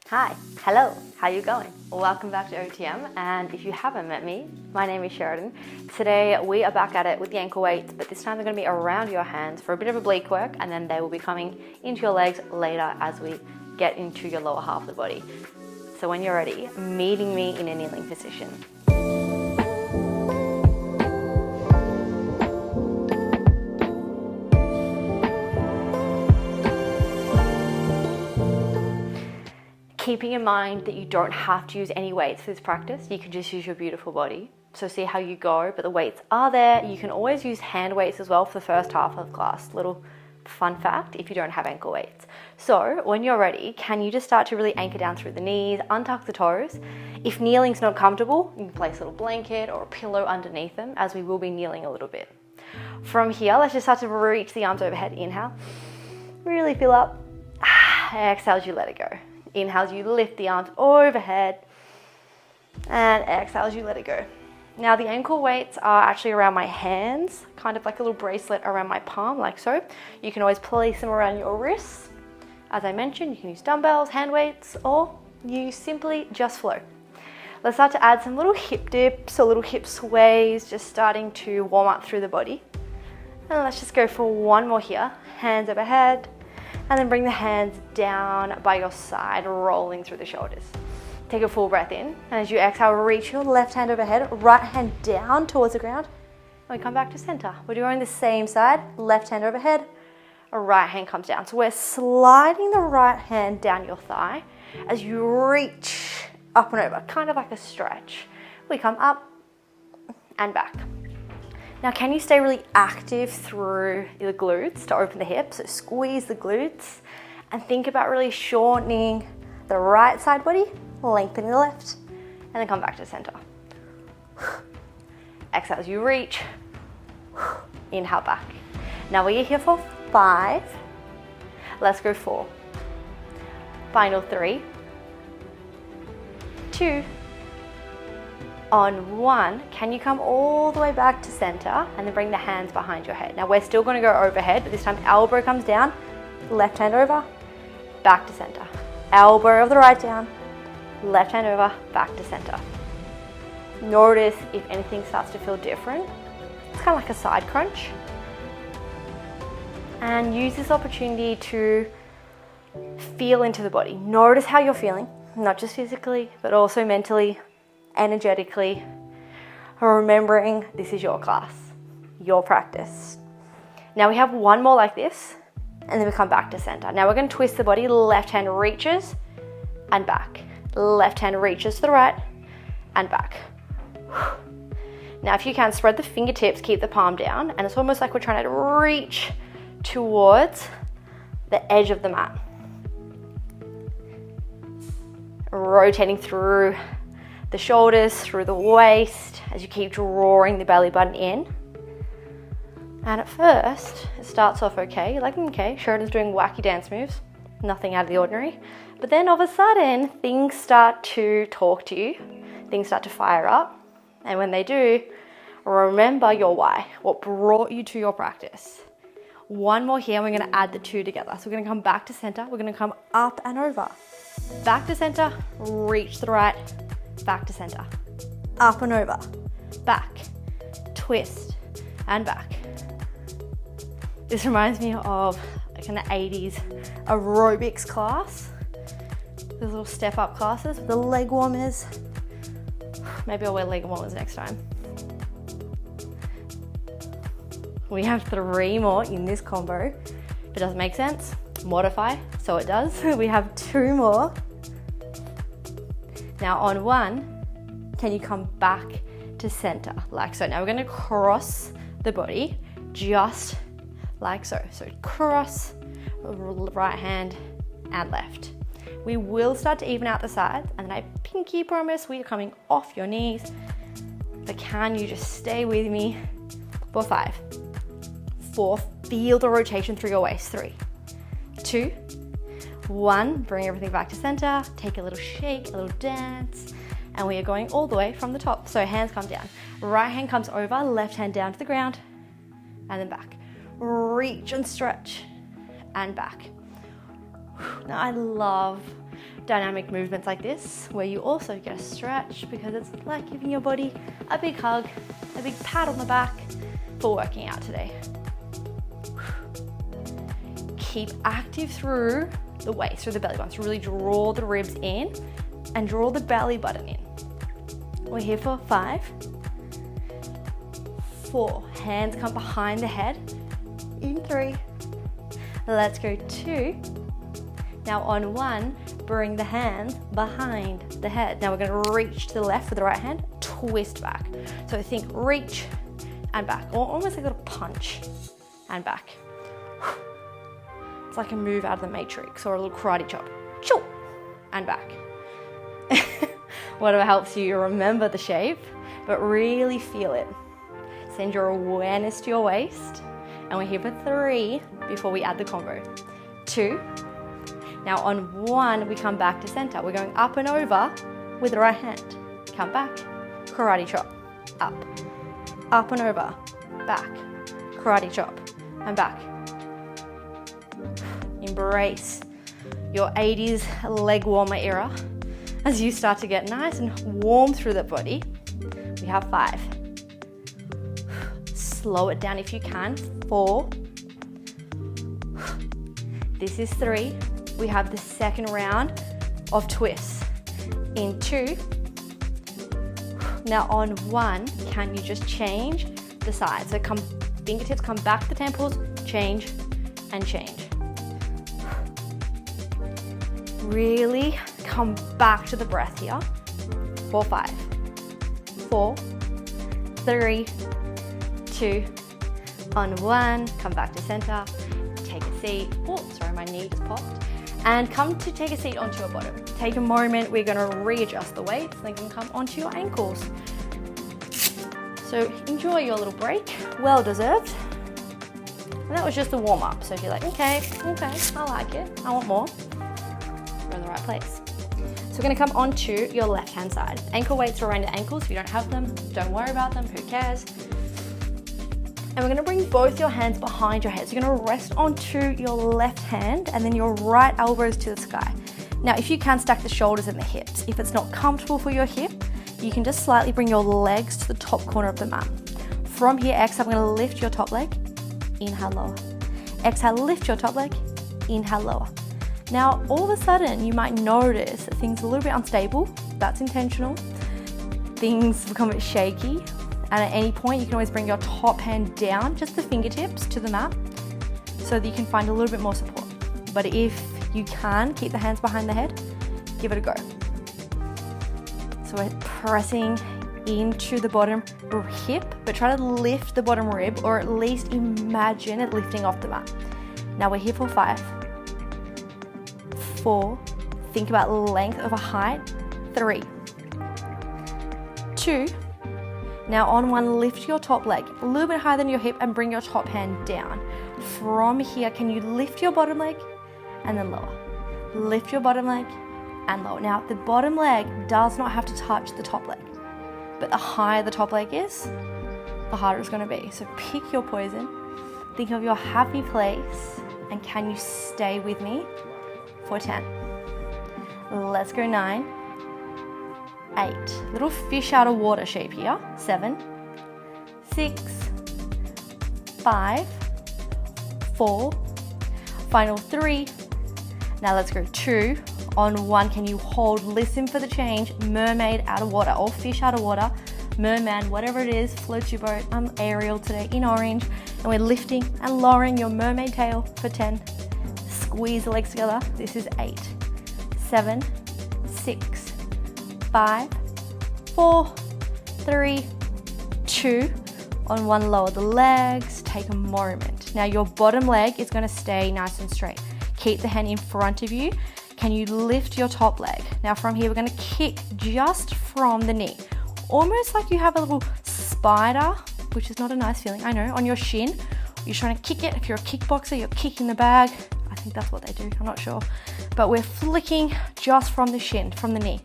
Hi, hello, how you going? Welcome back to OTM, and if you haven't met me, my name is Sheridan. Today we are back at it with the ankle weights, but this time they're going to be around your hands for a bit of oblique work, and then they will be coming into your legs later as we get into your lower half of the body. So when you're ready, meeting me in a kneeling position. Keeping in mind that you don't have to use any weights for this practice, you can just use your beautiful body. So see how you go, but the weights are there. You can always use hand weights as well for the first half of class. Little fun fact if you don't have ankle weights. So when you're ready, can you just start to really anchor down through the knees, untuck the toes. If kneeling's not comfortable, you can place a little blanket or a pillow underneath them, as we will be kneeling a little bit. From here, let's just start to reach the arms overhead. Inhale, really fill up. Exhale as you let it go. Inhale as you lift the arms overhead, and exhale as you let it go. Now the ankle weights are actually around my hands, kind of like a little bracelet around my palm, like so. You can always place them around your wrists. As I mentioned, you can use dumbbells, hand weights, or you simply just flow. Let's start to add some little hip dips or little hip sways, just starting to warm up through the body. And let's just go for one more here. Hands overhead. And then bring the hands down by your side, rolling through the shoulders. Take a full breath in, and as you exhale, reach your left hand overhead, right hand down towards the ground, and we come back to center. We're doing the same side, left hand overhead, right hand comes down. So we're sliding the right hand down your thigh as you reach up and over, kind of like a stretch. We come up and back. Now, can you stay really active through the glutes to open the hips? So squeeze the glutes and think about really shortening the right side body, lengthening the left, and then come back to center. Exhale as you reach. Inhale back. Now we're here for 5. Let's go 4. Final 3, 2, on 1, can you come all the way back to center and then bring the hands behind your head. Now we're still going to go overhead, but this time elbow comes down, left hand over, back to center. Elbow of the right down, left hand over, back to center. Notice if anything starts to feel different. It's kind of like a side crunch. And use this opportunity to feel into the body. Notice how you're feeling, not just physically, but also mentally, energetically, remembering this is your class, your practice. Now we have one more like this, and then we come back to center. Now we're going to twist the body. Left hand reaches and back. Left hand reaches to the right and back. Now if you can, spread the fingertips, keep the palm down, and it's almost like we're trying to reach towards the edge of the mat. Rotating through the shoulders, through the waist, as you keep drawing the belly button in. And at first, it starts off okay. You're like, okay, Sheridan's doing wacky dance moves, nothing out of the ordinary. But then all of a sudden, things start to talk to you, things start to fire up. And when they do, remember your why, what brought you to your practice. One more here, we're gonna add the 2 together. So we're gonna come back to center, we're gonna come up and over. Back to center, reach to the right, back to center, up and over, back, twist, and back. This reminds me of like an 80s aerobics class. Those little step-up classes with the leg warmers. Maybe I'll wear leg warmers next time. We have 3 more in this combo. If it doesn't make sense, modify so it does. We have 2 more. Now on 1, can you come back to center, like so. Now we're gonna cross the body, just like so. So cross, right hand and left. We will start to even out the sides, and then I pinky promise we are coming off your knees. But can you just stay with me for 5, 4, feel the rotation through your waist. 3, 2, 1, bring everything back to center, take a little shake, a little dance, and we are going all the way from the top. So hands come down, right hand comes over, left hand down to the ground, and then back. Reach and stretch, and back. Now I love dynamic movements like this, where you also get a stretch, because it's like giving your body a big hug, a big pat on the back for working out today. Keep active through the waist, through the belly button. So really draw the ribs in and draw the belly button in. We're here for 5, 4, hands come behind the head, in 3, let's go 2. Now on 1, bring the hands behind the head. Now we're going to reach to the left with the right hand, twist back. So think reach and back, or almost like a little punch and back. It's like a move out of the Matrix, or a little karate chop, choo, and back. Whatever helps you remember the shape, but really feel it. Send your awareness to your waist, and we're here for 3 before we add the combo. 2. Now on 1, we come back to center. We're going up and over with the right hand. Come back, karate chop, up and over, back, karate chop, and back. Embrace your 80s leg warmer era as you start to get nice and warm through the body. We have 5. Slow it down if you can. 4. This is 3. We have the second round of twists. In 2. Now on 1, can you just change the side? So fingertips come back to the temples, change and change. Really come back to the breath here. 4, 5, 4, 3, 2, on 1, come back to center, take a seat. Oh, sorry, my knee just popped. And come to take a seat onto your bottom. Take a moment, we're gonna readjust the weights, then you can come onto your ankles. So enjoy your little break, well deserved. And that was just the warm up. So if you're like, okay, I like it, I want more, you're in the right place. So we're gonna come onto your left hand side. Ankle weights are around your ankles. If you don't have them, don't worry about them, who cares? And we're gonna bring both your hands behind your head. So you're gonna rest onto your left hand and then your right elbows to the sky. Now, if you can, stack the shoulders and the hips. If it's not comfortable for your hip, you can just slightly bring your legs to the top corner of the mat. From here, exhale, I'm gonna lift your top leg, inhale, lower. Exhale, lift your top leg, inhale, lower. Now, all of a sudden, you might notice that things are a little bit unstable. That's intentional. Things become a bit shaky. And at any point, you can always bring your top hand down, just the fingertips to the mat, so that you can find a little bit more support. But if you can, keep the hands behind the head, give it a go. So we're pressing into the bottom hip, but try to lift the bottom rib, or at least imagine it lifting off the mat. Now we're here for 5, 4, think about length over height, 3, 2, now on 1, lift your top leg a little bit higher than your hip and bring your top hand down. From here, can you lift your bottom leg and then lower? Lift your bottom leg and lower. Now, the bottom leg does not have to touch the top leg, but the higher the top leg is, the harder it's gonna be. So pick your poison, think of your happy place, and can you stay with me for 10? Let's go 9, 8, little fish out of water shape here, 7, 6, 5, 4, final 3, now let's go 2, on 1, can you hold, listen for the change, mermaid out of water, or fish out of water, merman, whatever it is, float your boat. I'm Ariel today in orange, and we're lifting and lowering your mermaid tail for 10, squeeze the legs together, this is 8, 7, 6, 5, 4, 3, 2, on 1, lower the legs, take a moment. Now your bottom leg is gonna stay nice and straight. Keep the hand in front of you. Can you lift your top leg? Now from here, we're gonna kick just from the knee. Almost like you have a little spider, which is not a nice feeling, I know, on your shin. You're trying to kick it. If you're a kickboxer, you're kicking the bag. I think that's what they do, I'm not sure. But we're flicking just from the shin, from the knee.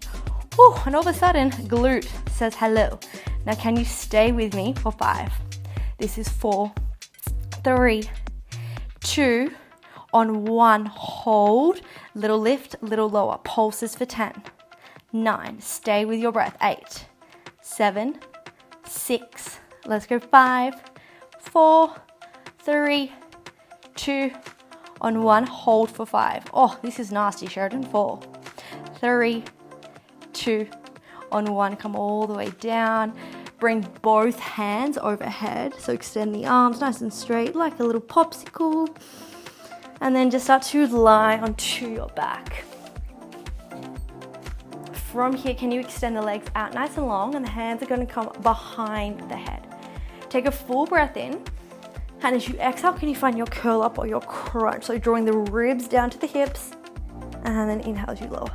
Whew, and all of a sudden, glute says hello. Now can you stay with me for 5? This is 4, 3, 2, on 1, hold. Little lift, little lower. Pulses for 10, 9, stay with your breath. 8, 7, 6, let's go. 5, 4, 3, 2, on 1, hold for 5. Oh, this is nasty, Sheridan. 4, 3, 2, on 1, come all the way down. Bring both hands overhead, so extend the arms nice and straight like a little popsicle. And then just start to lie onto your back. From here, can you extend the legs out nice and long, and the hands are going to come behind the head. Take a full breath in, and as you exhale, can you find your curl up or your crunch? So drawing the ribs down to the hips, and then inhale as you lower.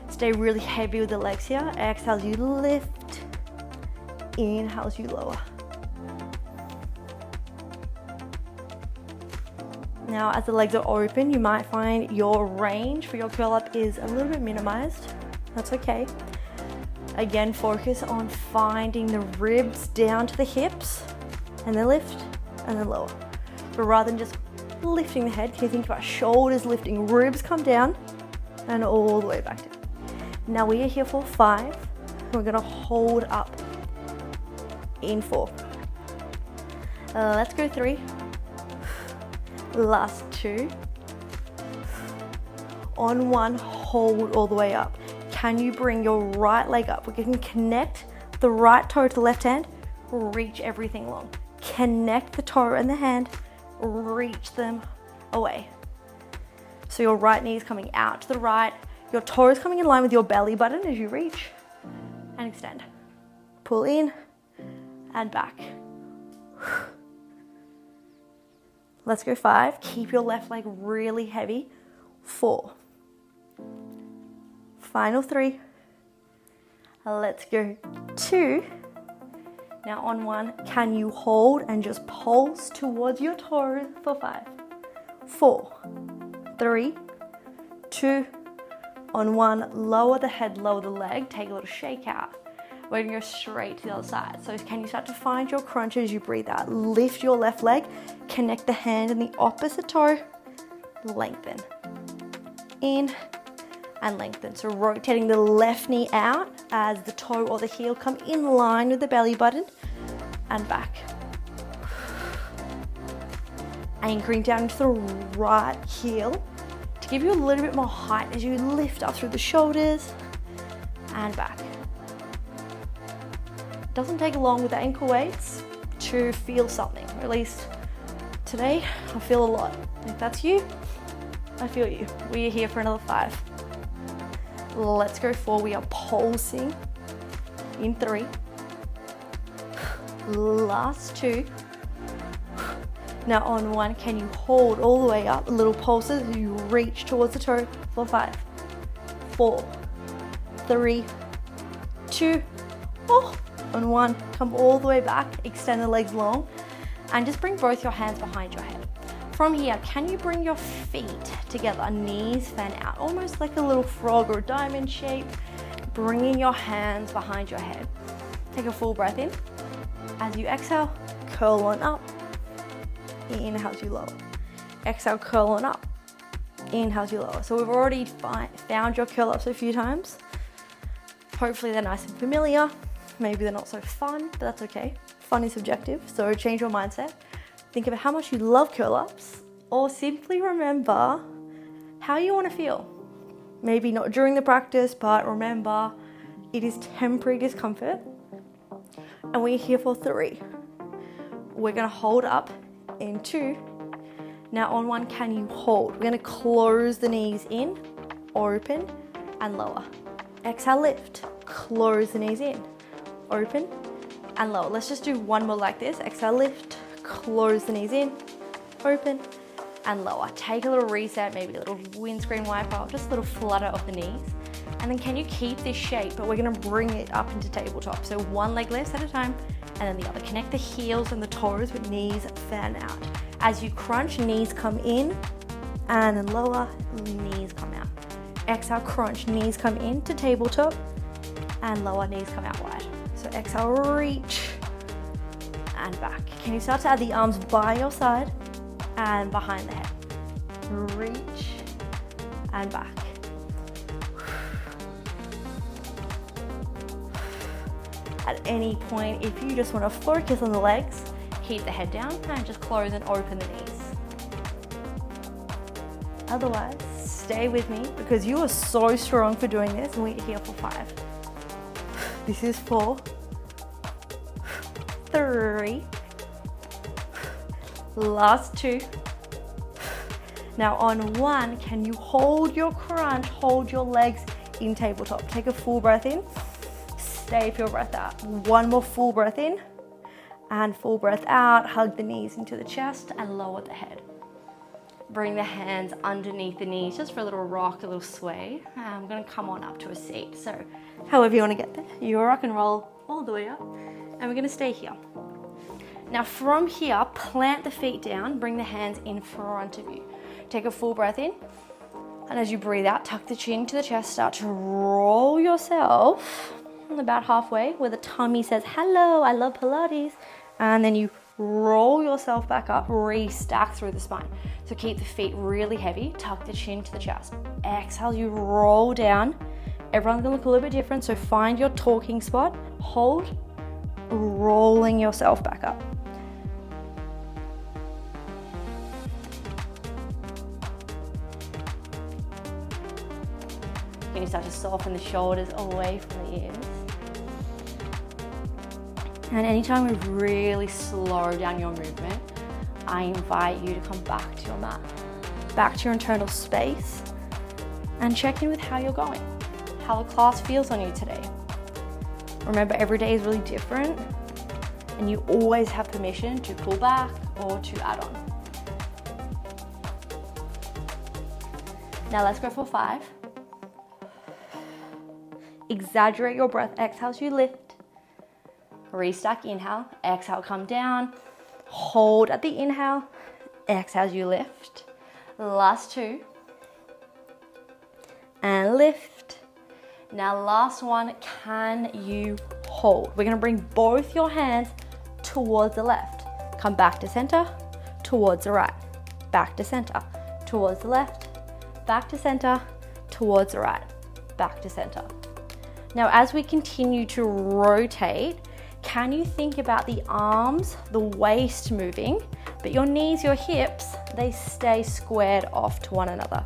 Stay really heavy with the legs here. Exhale as you lift. Inhale as you lower. Now, as the legs are open, you might find your range for your curl up is a little bit minimized. That's okay. Again, focus on finding the ribs down to the hips, and then lift, and then lower. But rather than just lifting the head, can you think about shoulders lifting, ribs come down, and all the way back down. Now we are here for 5. We're gonna hold up in 4. Let's go 3. Last 2. On 1, hold all the way up. Can you bring your right leg up? We can connect the right toe to the left hand, reach everything long. Connect the toe and the hand, reach them away. So your right knee is coming out to the right, your toe is coming in line with your belly button as you reach and extend. Pull in and back. Let's go 5. Keep your left leg really heavy. 4. Final 3. Let's go 2. Now on 1, can you hold and just pulse towards your toes for 5, 4, 3, 2, on 1, lower the head, lower the leg, take a little shake out. We're gonna go straight to the other side. So can you start to find your crunch as you breathe out? Lift your left leg, connect the hand and the opposite toe, lengthen. In and lengthen. So rotating the left knee out as the toe or the heel come in line with the belly button and back. Anchoring down into the right heel to give you a little bit more height as you lift up through the shoulders and back. Doesn't take long with the ankle weights to feel something, or at least today I feel a lot. If that's you, I feel you. We are here for another 5. Let's go 4. We are pulsing in 3. Last 2. Now on 1, can you hold all the way up? Little pulses as you reach towards the toe for 5, 4, 3, 2, oh. On 1, come all the way back, extend the legs long, and just bring both your hands behind your head. From here, can you bring your feet together, knees fan out, almost like a little frog or a diamond shape, bringing your hands behind your head. Take a full breath in. As you exhale, curl on up. Inhale as you lower. Exhale, curl on up. Inhale as you lower. So we've already found your curl ups a few times. Hopefully they're nice and familiar. Maybe they're not so fun, but that's okay. Fun is subjective, so change your mindset. Think about how much you love curl ups, or simply remember how you want to feel. Maybe not during the practice, but remember it is temporary discomfort. And we're here for 3. We're gonna hold up in 2. Now on 1, can you hold? We're gonna close the knees in, open and lower. Exhale, lift, close the knees in, open and lower. Let's just do 1 more like this. Exhale, lift, close the knees in, open and lower. Take a little reset, maybe a little windscreen wiper, just a little flutter of the knees. And then can you keep this shape, but we're gonna bring it up into tabletop. So 1 leg lifts at a time, and then the other. Connect the heels and the toes with knees fan out. As you crunch, knees come in, and then lower, knees come out. Exhale, crunch, knees come into tabletop, and lower, knees come out wide. So exhale, reach, and back. Can you start to add the arms by your side and behind the head? Reach and back. At any point, if you just want to focus on the legs, keep the head down and just close and open the knees. Otherwise, stay with me because you are so strong for doing this, and we're here for 5. This is 4, 3, last 2. Now on 1, can you hold your crunch, hold your legs in tabletop. Take a full breath in, stay for your breath out. 1 more full breath in and full breath out. Hug the knees into the chest and lower the head. Bring the hands underneath the knees just for a little rock, a little sway. I'm gonna come on up to a seat. So however you wanna get there, you rock and roll all the way up, and we're gonna stay here. Now from here, plant the feet down, bring the hands in front of you. Take a full breath in, and as you breathe out, tuck the chin to the chest, start to roll yourself about halfway where the tummy says, hello, I love Pilates, and then you roll yourself back up, restack through the spine. So keep the feet really heavy, tuck the chin to the chest. Exhale, you roll down. Everyone's gonna look a little bit different, so find your talking spot, hold, rolling yourself back up. Can you start to soften the shoulders away from the ears? And anytime we really slow down your movement, I invite you to come back to your mat, back to your internal space, and check in with how you're going, how the class feels on you today. Remember, every day is really different, and you always have permission to pull back or to add on. Now let's go for 5. Exaggerate your breath. Exhale as you lift. Restack, inhale, exhale, come down, hold at the inhale, exhale as you lift. Last 2, and lift. Now last 1, can you hold? We're gonna bring both your hands towards the left. Come back to center, towards the right. Back to center, towards the left. Back to center, towards the right. Back to center. Now as we continue to rotate, can you think about the arms, the waist moving, but your knees, your hips, they stay squared off to one another.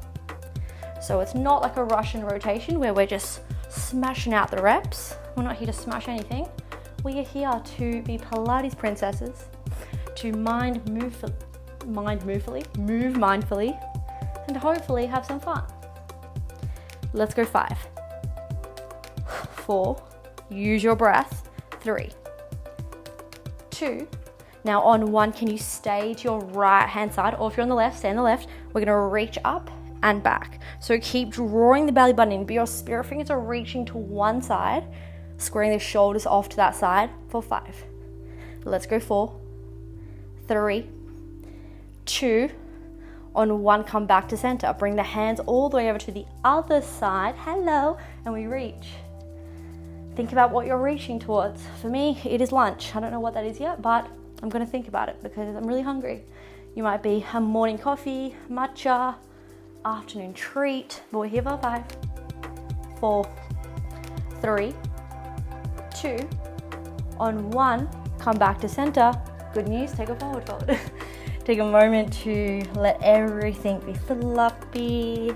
So it's not like a Russian rotation where we're just smashing out the reps. We're not here to smash anything. We are here to be Pilates princesses, to move mindfully, and hopefully have some fun. Let's go 5, 4, use your breath, 3, 2. Now on 1, can you stay to your right hand side, or if you're on the left, stay on the left. We're gonna reach up and back. So keep drawing the belly button in, but your spirit fingers are reaching to one side, squaring the shoulders off to that side for 5. Let's go 4, 3, 2. On 1, come back to center. Bring the hands all the way over to the other side. Hello, and we reach. Think about what you're reaching towards. For me, it is lunch. I don't know what that is yet, but I'm gonna think about it because I'm really hungry. You might be a morning coffee, matcha, afternoon treat, but we're here for 5, 4, 3, 2. On 1, come back to center. Good news, take a forward fold. Take a moment to let everything be fluffy.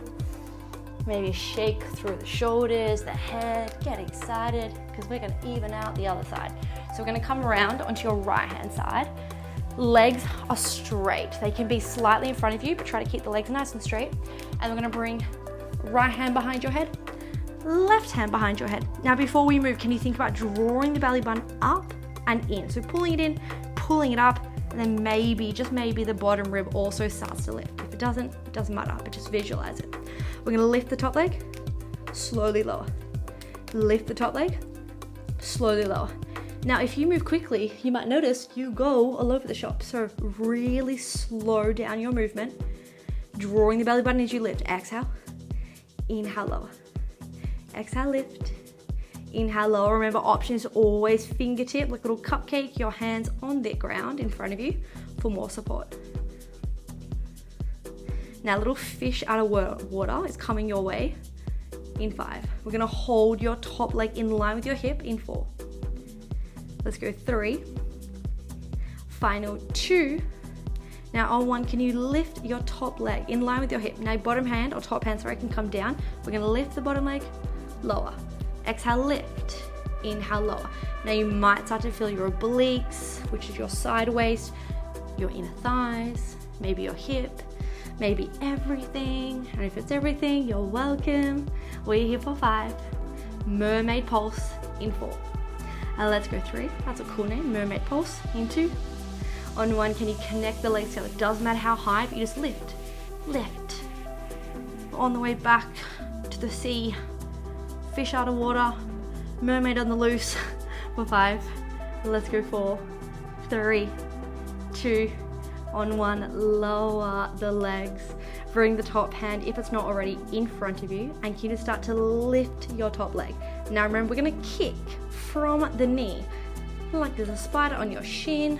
Maybe shake through the shoulders, the head, get excited, because we're gonna even out the other side. So we're gonna come around onto your right hand side. Legs are straight. They can be slightly in front of you, but try to keep the legs nice and straight. And we're gonna bring right hand behind your head, left hand behind your head. Now before we move, can you think about drawing the belly button up and in? So pulling it in, pulling it up, and then maybe, just maybe, the bottom rib also starts to lift. If it doesn't matter, but just visualize it. We're gonna lift the top leg, slowly lower. Lift the top leg, slowly lower. Now, if you move quickly, you might notice you go all over the shop. So really slow down your movement, drawing the belly button as you lift. Exhale, inhale, lower. Exhale, lift. Inhale, lower. Remember, option is always fingertip, like a little cupcake, your hands on the ground in front of you for more support. Now, little fish out of water is coming your way in 5. We're gonna hold your top leg in line with your hip in 4. Let's go 3. Final 2. Now on 1, can you lift your top leg in line with your hip? Now bottom hand or top hand, sorry, can come down. We're gonna lift the bottom leg, lower. Exhale, lift. Inhale, lower. Now you might start to feel your obliques, which is your side waist, your inner thighs, maybe your hip, maybe everything. And if it's everything, you're welcome. We're here for 5. Mermaid pulse in 4. Let's go 3. That's a cool name, mermaid pulse in 2. On 1, can you connect the legs together? Doesn't matter how high, but you just lift, lift. On the way back to the sea, fish out of water, mermaid on the loose for 5. Let's go 4, 3, 2. On 1, lower the legs. Bring the top hand, if it's not already, in front of you, and can you start to lift your top leg. Now remember, we're gonna kick from the knee, like there's a spider on your shin,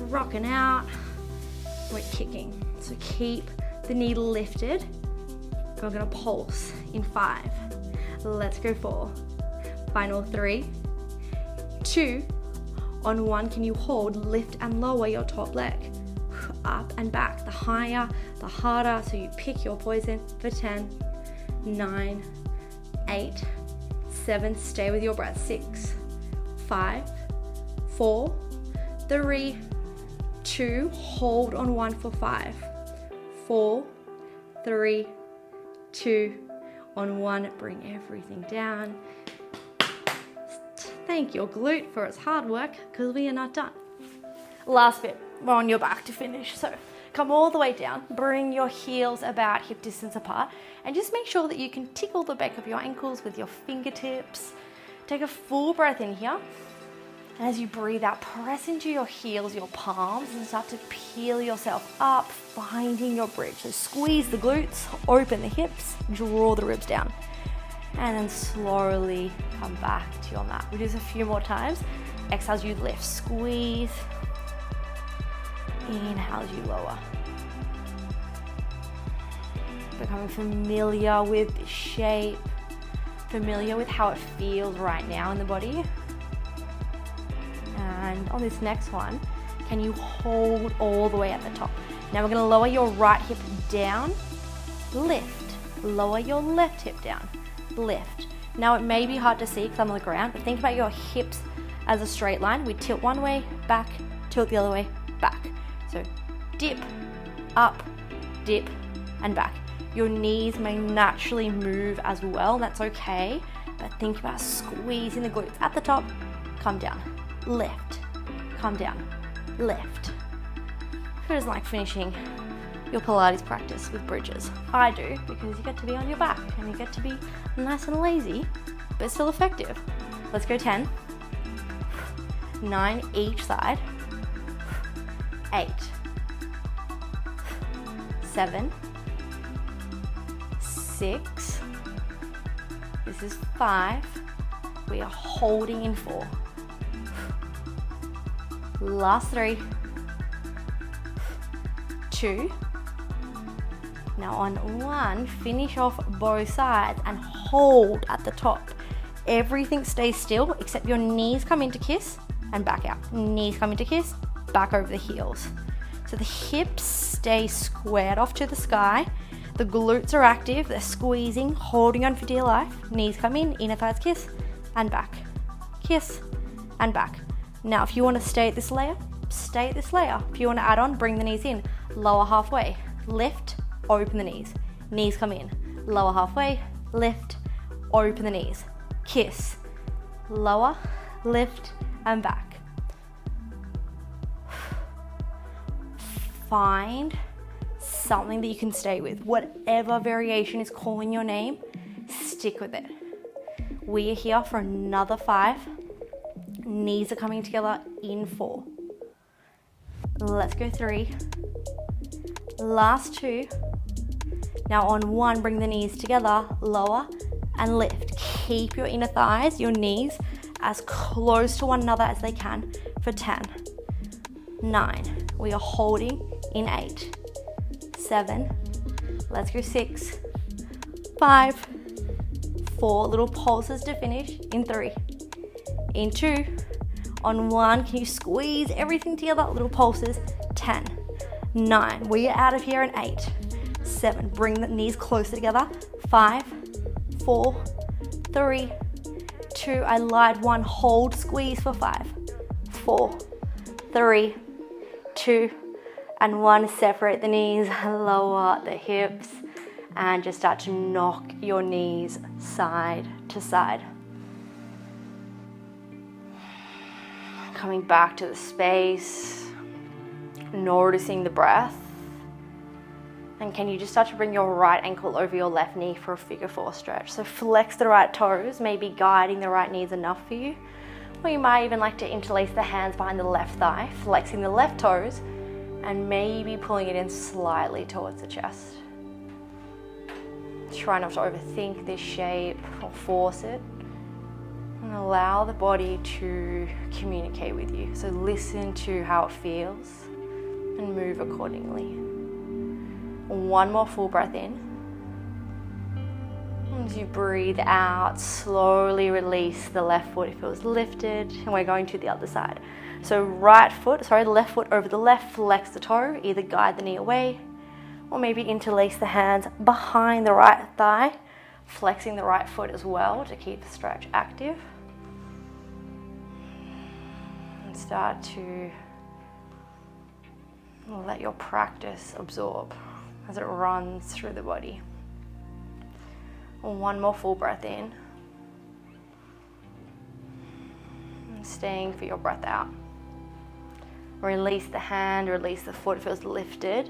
rocking out, we're kicking. So keep the knee lifted. We're gonna pulse in 5. Let's go 4. Final 3, 2. On 1, can you hold, lift and lower your top leg. Up and back, the higher, the harder, so you pick your poison for 10, 9, 8, 7, stay with your breath, 6, 5, 4, 3, 2, hold on 1 for 5, 4, 3, 2, on 1, bring everything down. Thank your glute for its hard work, because we are not done. Last bit, we're on your back to finish. So come all the way down, bring your heels about hip distance apart, and just make sure that you can tickle the back of your ankles with your fingertips. Take a full breath in here. And as you breathe out, press into your heels, your palms, and start to peel yourself up, finding your bridge. So squeeze the glutes, open the hips, draw the ribs down. And then slowly come back to your mat. We'll do this a few more times. Exhale as you lift, squeeze. Inhale as you lower. Becoming familiar with this shape, familiar with how it feels right now in the body. And on this next one, can you hold all the way at the top? Now we're gonna lower your right hip down, lift. Lower your left hip down, lift. Now it may be hard to see because I'm on the ground, but think about your hips as a straight line. We tilt one way, back, tilt the other way, back. So dip, up, dip, and back. Your knees may naturally move as well, that's okay, but think about squeezing the glutes at the top, come down, lift, come down, lift. Who doesn't like finishing your Pilates practice with bridges? I do, because you get to be on your back and you get to be nice and lazy, but still effective. Let's go 10, 9 each side, 8, 7, 6, this is 5, we are holding in 4, last 3, 2, now on 1, finish off both sides and hold at the top. Everything stays still except your knees come into kiss and back out. Knees come into kiss, back over the heels. So the hips stay squared off to the sky. The glutes are active, they're squeezing, holding on for dear life. Knees come in, inner thighs kiss and back. Kiss and back. Now if you want to stay at this layer, stay at this layer. If you want to add on, bring the knees in. Lower halfway, lift, open the knees. Knees come in. Lower halfway, lift, open the knees. Kiss, lower, lift, and back. Find something that you can stay with. Whatever variation is calling your name, stick with it. We are here for another 5. Knees are coming together in 4. Let's go 3. Last 2. Now on 1, bring the knees together, lower and lift. Keep your inner thighs, your knees, as close to one another as they can for 10, 9. We are holding in 8, 7, Let's go 6, 5, 4, little pulses to finish. In 3, in 2, on 1, can you squeeze everything together? Little pulses. 10, 9, we are out of here. In 8, 7, bring the knees closer together. 5, 4, 3, 2, I lied. 1, hold, squeeze for 5, 4, 3, 2, and 1. Separate the knees, lower the hips, and just start to knock your knees side to side. Coming back to the space, noticing the breath. And can you just start to bring your right ankle over your left knee for a figure 4 stretch? So flex the right toes, maybe guiding the right knee is enough for you. Or you might even like to interlace the hands behind the left thigh, flexing the left toes, and maybe pulling it in slightly towards the chest. Try not to overthink this shape or force it. And allow the body to communicate with you. So listen to how it feels and move accordingly. 1 more full breath in. As you breathe out, slowly release the left foot if it was lifted, and we're going to the other side. So left foot over the left, flex the toe, either guide the knee away, or maybe interlace the hands behind the right thigh, flexing the right foot as well to keep the stretch active. And start to let your practice absorb as it runs through the body. 1 more full breath in. And staying for your breath out. Release the hand, release the foot if it was lifted,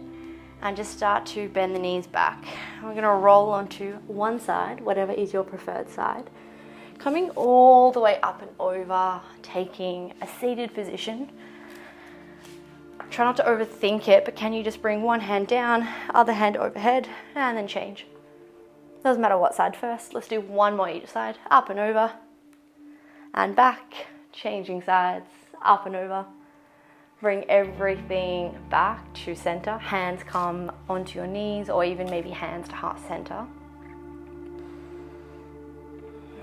and just start to bend the knees back. We're going to roll onto one side, whatever is your preferred side. Coming all the way up and over, taking a seated position. Try not to overthink it, but can you just bring one hand down, other hand overhead, and then change. Doesn't matter what side first. Let's do 1 more each side. Up and over, and back. Changing sides, up and over. Bring everything back to center. Hands come onto your knees, or even maybe hands to heart center.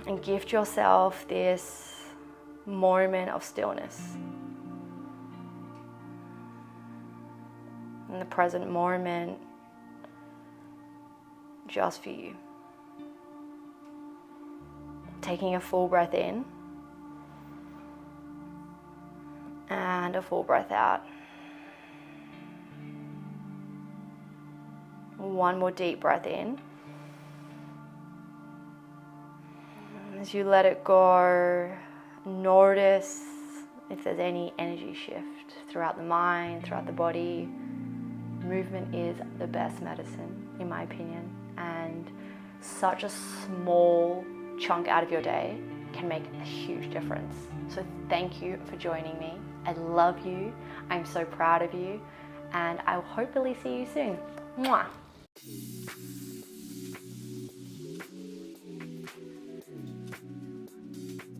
And gift yourself this moment of stillness. In the present moment, just for you. Taking a full breath in and a full breath out. 1 more deep breath in. As you let it go, notice if there's any energy shift throughout the mind, throughout the body. Movement is the best medicine, in my opinion, and such a small chunk out of your day can make a huge difference. So thank you for joining me. I love you. I'm so proud of you, and I will hopefully see you soon. Mwah.